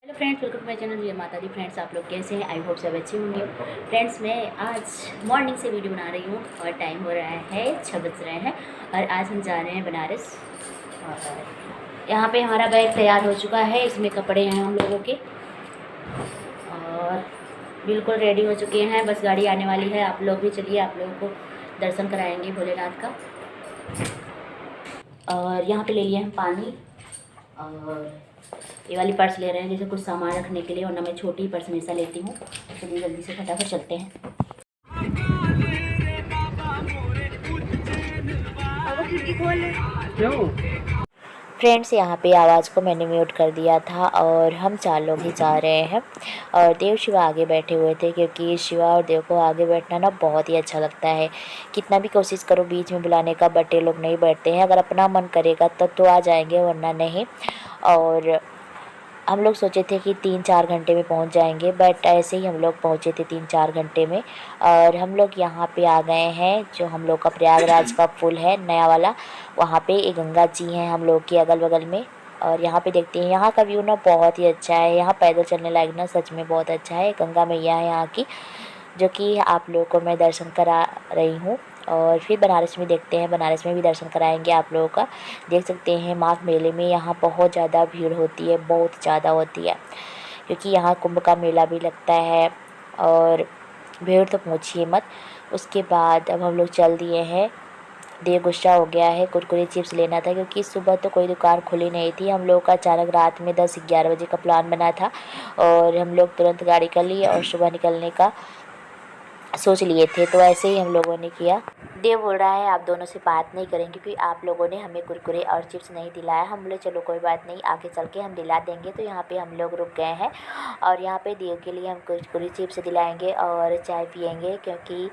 Hello friends, welcome to my channel जय माता दी। Friends, आप लोग कैसे हैं? आई होप सब अच्छे होंगे। फ्रेंड्स, मैं आज मॉर्निंग से वीडियो बना रही हूँ और टाइम हो रहा है 6 बज रहे हैं और आज हम जा रहे हैं बनारस। और यहाँ पे हमारा बैग तैयार हो चुका है, इसमें कपड़े हैं हम लोगों के और बिल्कुल रेडी हो चुके हैं। बस गाड़ी आने वाली है। आप लोग भी चलिए, आप लोगों को दर्शन कराएंगे भोलेनाथ का। और यहाँ पे ले लिए हम पानी और ये वाली पर्स ले रहे हैं, जैसे कुछ सामान रखने के लिए, वरना मैं छोटी ही पर्स हमेशा लेती हूँ। चलिए जल्दी से फटाफट चलते हैं। क्यों? फ्रेंड्स, यहाँ पे आवाज़ को मैंने म्यूट कर दिया था और हम 4 लोग ही जा रहे हैं और देव शिवा आगे बैठे हुए थे, क्योंकि शिवा और देव को आगे बैठना ना बहुत ही अच्छा लगता है। कितना भी कोशिश करो बीच में बुलाने का, बट ये लोग नहीं बैठते हैं। अगर अपना मन करेगा तब तो आ जाएंगे, वरना नहीं। और हम लोग सोचे थे कि 3-4 घंटे में पहुंच जाएंगे, बट ऐसे ही हम लोग पहुंचे थे 3-4 घंटे में। और हम लोग यहाँ पे आ गए हैं, जो हम लोग का प्रयागराज का पुल है नया वाला, वहाँ पे एक गंगा जी हैं हम लोग के अगल बगल में। और यहाँ पे देखते हैं, यहाँ का व्यू ना बहुत ही अच्छा है। यहाँ पैदल चलने लायक ना सच में बहुत अच्छा है। गंगा मैया है यहाँ की, जो कि आप लोगों को मैं दर्शन करा रही हूँ। और फिर बनारस में देखते हैं, बनारस में भी दर्शन कराएंगे आप लोगों का। देख सकते हैं माघ मेले में यहाँ बहुत ज़्यादा भीड़ होती है, बहुत ज़्यादा होती है, क्योंकि यहाँ कुंभ का मेला भी लगता है। और भीड़ तो पूछिए मत। उसके बाद अब हम लोग चल दिए हैं। देव गुस्सा हो गया है, कुरकुरे चिप्स लेना था, क्योंकि सुबह तो कोई दुकान खुली नहीं थी। हम लोग का अचानक रात में 10-11 बजे का प्लान बना था और हम लोग तुरंत गाड़ी कर लिए और सुबह निकलने का सोच लिए थे। तो ऐसे ही हम लोगों ने किया। देव बोल रहा है आप दोनों से बात नहीं करेंगे, क्योंकि आप लोगों ने हमें कुरकुरे और चिप्स नहीं दिलाया। हम बोले चलो कोई बात नहीं, आगे चल के हम दिला देंगे। तो यहाँ पे हम लोग रुक गए हैं और यहाँ पे देव के लिए हम कुरकुरे चिप्स दिलाएंगे और चाय पियेंगे, क्योंकि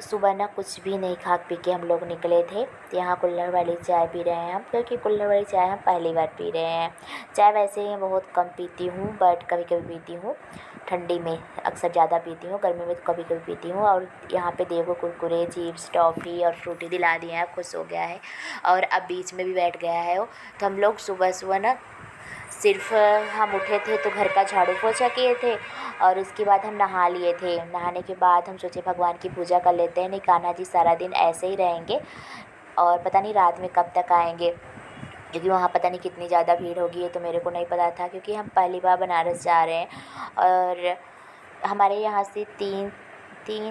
सुबह ना कुछ भी नहीं खा पी के हम लोग निकले थे। यहाँ कुल्हड़ वाली चाय पी रहे हैं हम, क्योंकि कुल्हड़ वाली चाय हम पहली बार पी रहे हैं। चाय वैसे ही बहुत कम पीती हूँ, बट कभी कभी पीती हूँ। ठंडी में अक्सर ज़्यादा पीती हूँ, गर्मी में तो कभी कभी पीती हूँ। और यहाँ पे देव को कुरकुरे चिप्स टॉफ़ी और फ्रूटी दिला दिए हैं, खुश हो गया है और अब बीच में भी बैठ गया है वो। तो हम लोग सुबह सुबह ना सिर्फ हम उठे थे तो घर का झाड़ू पोछा किए थे और उसके बाद हम नहा लिए थे। नहाने के बाद हम सोचे भगवान की पूजा कर लेते हैं, नहीं कान्हा जी सारा दिन ऐसे ही रहेंगे और पता नहीं रात में कब तक आएंगे, क्योंकि वहाँ पता नहीं कितनी ज़्यादा भीड़ होगी। ये तो मेरे को नहीं पता था, क्योंकि हम पहली बार बनारस जा रहे हैं और हमारे यहाँ से 3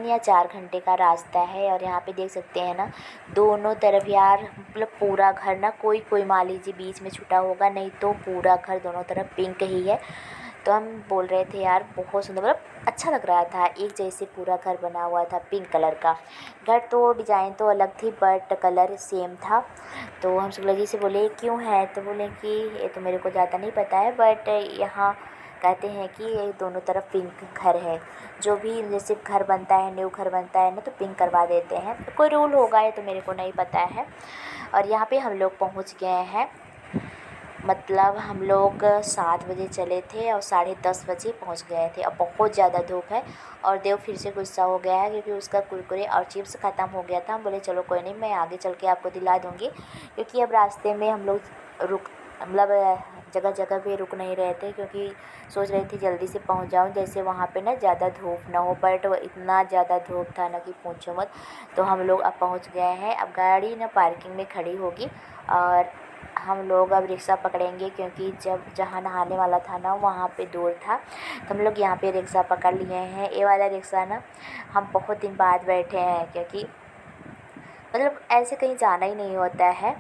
या 4 घंटे का रास्ता है। और यहाँ पे देख सकते हैं ना, दोनों तरफ यार मतलब पूरा घर ना, कोई मान लीजिए बीच में छुटा होगा, नहीं तो पूरा घर दोनों तरफ पिंक ही है। तो हम बोल रहे थे यार बहुत सुंदर, मतलब अच्छा लग रहा था, एक जैसे पूरा घर बना हुआ था पिंक कलर का। घर तो डिज़ाइन तो अलग थी बट कलर सेम था। तो हम शुक्ला जी से बोले क्यों है, तो बोले कि ये तो मेरे को ज़्यादा नहीं पता है, बट यहाँ कहते हैं कि ये दोनों तरफ पिंक घर है। जो भी जैसे घर बनता है, न्यू घर बनता है ना, तो पिंक करवा देते हैं। कोई रूल होगा, ये तो मेरे को नहीं पता है। और यहाँ पे हम लोग पहुँच गए हैं, मतलब हम लोग 7 बजे चले थे और 10:30 बजे पहुँच गए थे। अब बहुत ज़्यादा धूप है और देव फिर से गुस्सा हो गया है, क्योंकि उसका कुरकुरे और चिप्स ख़त्म हो गया था। हम बोले चलो कोई नहीं, मैं आगे चल के आपको दिला दूँगी, क्योंकि अब रास्ते में हम लोग मतलब जगह जगह पे रुक नहीं रहे थे, क्योंकि सोच रहे थे जल्दी से पहुंच जाऊं, जैसे वहाँ पे ना ज़्यादा धूप ना हो। बट वो इतना ज़्यादा धूप था ना कि पूछो मत। तो हम लोग अब पहुंच गए हैं। अब गाड़ी ना पार्किंग में खड़ी होगी और हम लोग अब रिक्शा पकड़ेंगे, क्योंकि जहाँ नहाने वाला था ना वहाँ पे दूर था। तो हम लोग यहाँ पे रिक्शा पकड़ लिए हैं। ये वाला रिक्शा ना हम बहुत दिन बाद बैठे हैं, क्योंकि मतलब ऐसे कहीं जाना ही नहीं होता है।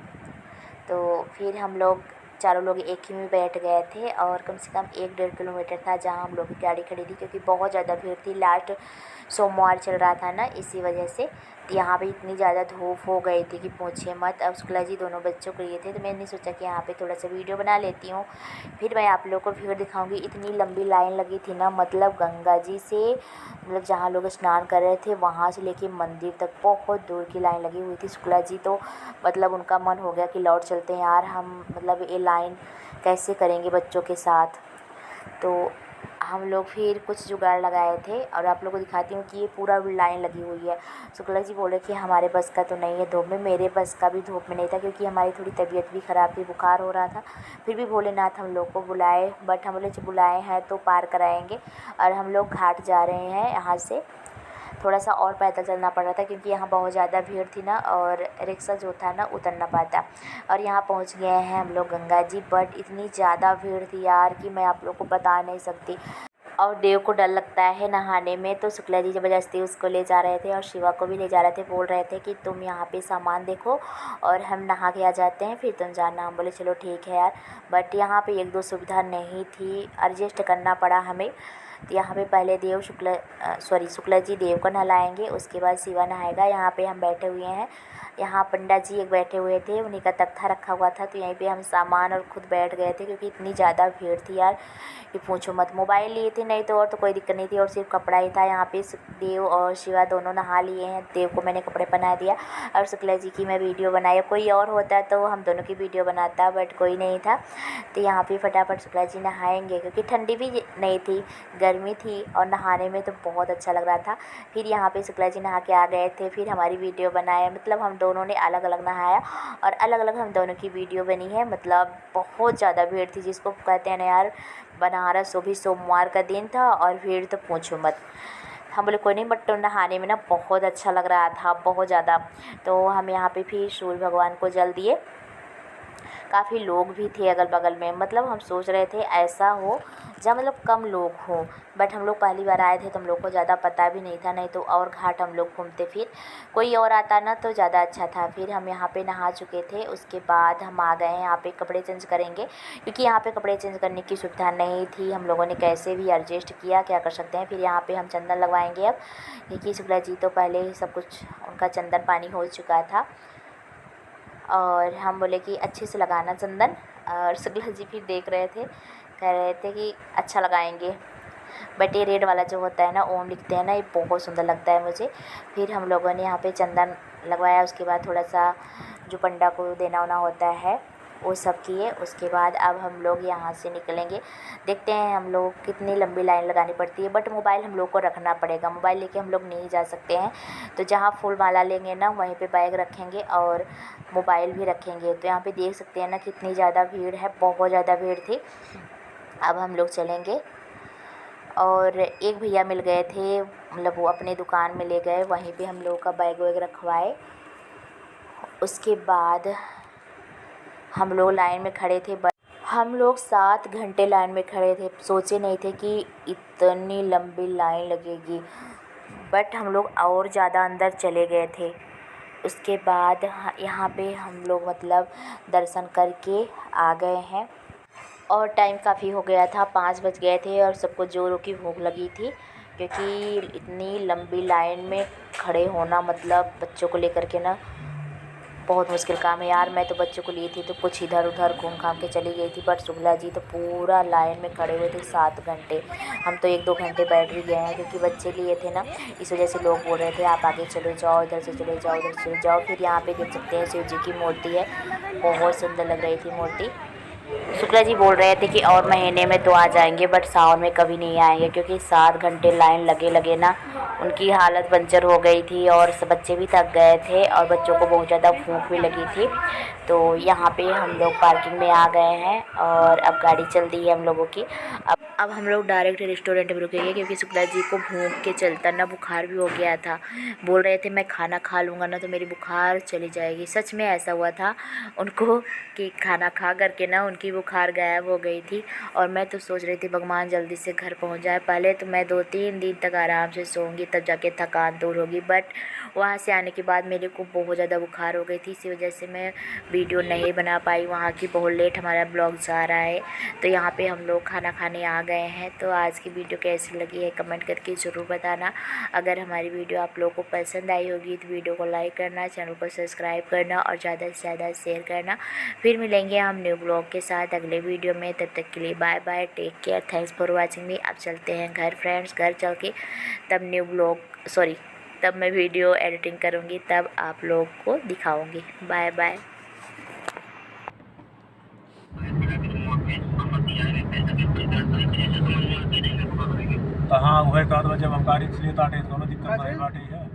तो फिर हम लोग चारों लोग एक ही में बैठ गए थे और कम से कम 1-1.5 किलोमीटर था जहाँ हम लोग की गाड़ी खड़ी थी, क्योंकि बहुत ज़्यादा भीड़ थी। लास्ट सोमवार चल रहा था ना, इसी वजह से यहाँ पे इतनी ज़्यादा धूप हो गई थी कि पूछिए मत। अब शुक्ला जी दोनों बच्चों को लिए थे, तो मैंने सोचा कि यहाँ पे थोड़ा सा वीडियो बना लेती हूँ, फिर मैं आप लोगों को भीड़ दिखाऊंगी। इतनी लंबी लाइन लगी थी ना, मतलब गंगा जी से, मतलब जहाँ लोग स्नान कर रहे थे वहाँ से लेके मंदिर तक बहुत दूर की लाइन लगी हुई थी। शुक्ला जी तो मतलब उनका मन हो गया कि लौट चलते हैं यार, हम मतलब ये लाइन कैसे करेंगे बच्चों के साथ। तो हम लोग फिर कुछ जुगाड़ लगाए थे और आप लोगों को दिखाती हूँ कि ये पूरा लाइन लगी हुई है। शुक्ला जी बोले कि हमारे बस का तो नहीं है धूप में, मेरे बस का भी धूप में नहीं था क्योंकि हमारी थोड़ी तबीयत भी ख़राब थी, बुखार हो रहा था। फिर भी भोलेनाथ हम लोग को बुलाए, बट हम बोले बुलाए हैं तो पार कराएंगे। और हम लोग घाट जा रहे हैं, यहाँ से थोड़ा सा और पैदल चलना पड़ रहा था क्योंकि यहाँ बहुत ज़्यादा भीड़ थी ना, और रिक्शा जो था ना उतर ना पाता। और यहाँ पहुँच गए हैं हम लोग गंगा जी, बट इतनी ज़्यादा भीड़ थी यार कि मैं आप लोग को बता नहीं सकती। और देव को डर लगता है नहाने में, तो शुक्ला जी ज़बरदस्ती उसको ले जा रहे थे और शिवा को भी ले जा रहे थे। बोल रहे थे कि तुम यहाँ पे सामान देखो और हम नहा के आ जाते हैं, फिर तुम जाना। हम बोले चलो ठीक है यार, बट यहाँ पे एक दो सुविधा नहीं थी, एडजस्ट करना पड़ा हमें। तो यहाँ पे पहले शुक्ला जी देव को नहलाएंगे, उसके बाद शिवा नहाएगा। यहाँ पे हम बैठे हुए हैं, यहाँ पंडा जी एक बैठे हुए थे, उन्हीं का तख्ता रखा हुआ था, तो यहीं पे हम सामान और खुद बैठ गए थे क्योंकि इतनी ज़्यादा भीड़ थी यार कि पूछो मत। मोबाइल लिए थे, नहीं तो और तो कोई दिक्कत नहीं थी, और सिर्फ कपड़ा ही था। यहाँ पे देव और शिवा दोनों नहा लिए हैं, देव को मैंने कपड़े पहना दिया और शुक्ला जी की मैं वीडियो बनाई। कोई और होता तो हम दोनों की वीडियो बनाता, बट कोई नहीं था। तो यहाँ पे फटाफट शुक्ला जी नहाएंगे क्योंकि ठंडी भी नहीं थी, गर्मी थी, और नहाने में तो बहुत अच्छा लग रहा था। फिर यहाँ पे शुक्ला जी नहा के आ गए थे, फिर हमारी वीडियो बनाए, मतलब हम दोनों ने अलग अलग नहाया और अलग अलग हम दोनों की वीडियो बनी है। मतलब बहुत ज़्यादा भीड़ थी, जिसको कहते हैं ना यार बनारस, वो भी सोमवार का दिन था और भीड़ तो पूछो मत। हम बोले कोई नहीं, बट नहाने में ना बहुत अच्छा लग रहा था, बहुत ज़्यादा। तो हम यहाँ पे फिर सूर्य भगवान को जल दिए। काफ़ी लोग भी थे अगल बगल में, मतलब हम सोच रहे थे ऐसा हो जहाँ मतलब कम लोग हों, बट हम लोग पहली बार आए थे तो हम लोग को ज़्यादा पता भी नहीं था, नहीं तो और घाट हम लोग घूमते। फिर कोई और आता ना तो ज़्यादा अच्छा था। फिर हम यहाँ पे नहा चुके थे, उसके बाद हम आ गए हैं यहाँ पे कपड़े चेंज करेंगे क्योंकि यहाँ पे कपड़े चेंज करने की सुविधा नहीं थी। हम लोगों ने कैसे भी एडजस्ट किया, क्या कर सकते हैं। फिर यहाँ पे हम चंदन लगवाएंगे अब, क्योंकि शुक्ला जी तो पहले ही सब कुछ उनका चंदन पानी हो चुका था, और हम बोले कि अच्छे से लगाना चंदन। और शुक्ला जी फिर देख रहे थे, कह रहे थे कि अच्छा लगाएंगे, बट ये रेड वाला जो होता है ना, ओम लिखते हैं ना, ये बहुत सुंदर लगता है मुझे। फिर हम लोगों ने यहाँ पे चंदन लगवाया, उसके बाद थोड़ा सा जो पंडा को देना होना होता है वो सब किए। उसके बाद अब हम लोग यहाँ से निकलेंगे। देखते हैं हम लोग कितनी लंबी लाइन लगानी पड़ती है, बट मोबाइल हम लोग को रखना पड़ेगा, मोबाइल लेके हम लोग नहीं जा सकते हैं। तो जहाँ फूल माला लेंगे ना वहीं पे बैग रखेंगे और मोबाइल भी रखेंगे। तो यहाँ पे देख सकते हैं ना कितनी ज़्यादा भीड़ है, बहुत ज़्यादा भीड़ थी। अब हम लोग चलेंगे, और एक भैया मिल गए थे, मतलब वो अपने दुकान में ले गए, वहीं पे हम लोग का बैग वैग रखवाए। उसके बाद हम लोग लाइन में खड़े थे, बट हम लोग 7 घंटे लाइन में खड़े थे। सोचे नहीं थे कि इतनी लंबी लाइन लगेगी, बट हम लोग और ज़्यादा अंदर चले गए थे। उसके बाद यहाँ पे हम लोग मतलब दर्शन करके आ गए हैं, और टाइम काफ़ी हो गया था, 5 बज गए थे, और सबको जोरों की भूख लगी थी क्योंकि इतनी लंबी लाइन में खड़े होना, मतलब बच्चों को लेकर के ना बहुत मुश्किल काम है यार। मैं तो बच्चों को लिए थी तो कुछ इधर उधर घूम घाम के चली गई थी, बट शुक्ला जी तो पूरा लाइन में खड़े हुए थे 7 घंटे। हम तो 1-2 घंटे बैठ भी गए हैं क्योंकि बच्चे लिए थे ना, इस वजह से लोग बोल रहे थे आप आगे चले जाओ, इधर से चले जाओ, उधर से चले जाओ। फिर यहाँ पे देख सकते हैं शिव जी की मूर्ति है, बहुत सुंदर लग रही थी मूर्ति। शुक्ला जी बोल रहे थे कि और महीने में तो आ जाएंगे, बट सावन में कभी नहीं आएंगे क्योंकि 7 घंटे लाइन लगे लगे ना उनकी हालत बंजर हो गई थी, और सब बच्चे भी थक गए थे और बच्चों को बहुत ज़्यादा भूख भी लगी थी। तो यहाँ पे हम लोग पार्किंग में आ गए हैं और अब गाड़ी चल दी है हम लोगों की। अब हम लोग डायरेक्ट रेस्टोरेंट में रुकेंगे क्योंकि शुक्ला जी को भूख के चलता ना बुखार भी हो गया था। बोल रहे थे मैं खाना खा लूँगा ना तो मेरी बुखार चली जाएगी। सच में ऐसा हुआ था उनको कि खाना खा करके ना उनकी बुखार गायब हो गई थी, और मैं तो सोच रही थी भगवान जल्दी से घर पहुंच जाए। पहले तो मैं 2-3 दिन तक आराम से सोऊंगी तब जाके थकान दूर होगी, बट वहाँ से आने के बाद मेरे को बहुत ज़्यादा बुखार हो गई थी, इसी वजह से मैं वीडियो नहीं बना पाई। वहाँ की बहुत लेट हमारा ब्लॉग जा रहा है। तो यहाँ पे हम लोग खाना खाने आ गए हैं। तो आज की वीडियो कैसी लगी है कमेंट करके ज़रूर बताना। अगर हमारी वीडियो आप लोगों को पसंद आई होगी तो वीडियो को लाइक करना, चैनल को सब्सक्राइब करना और ज़्यादा से ज़्यादा शेयर करना। फिर मिलेंगे हम न्यू ब्लॉग के साथ अगले वीडियो में, तब तक के लिए bye bye, take care, thanks for watching me. अब चलते हैं घर फ्रेंड्स, घर चल के तब मैं वीडियो एडिटिंग करूँगी, तब आप लोग को दिखाऊँगी। Bye bye. तो हाँ वही कहा जब हम गाड़ी इसलिए ताटे तो दिक्कत नहीं बाटे है।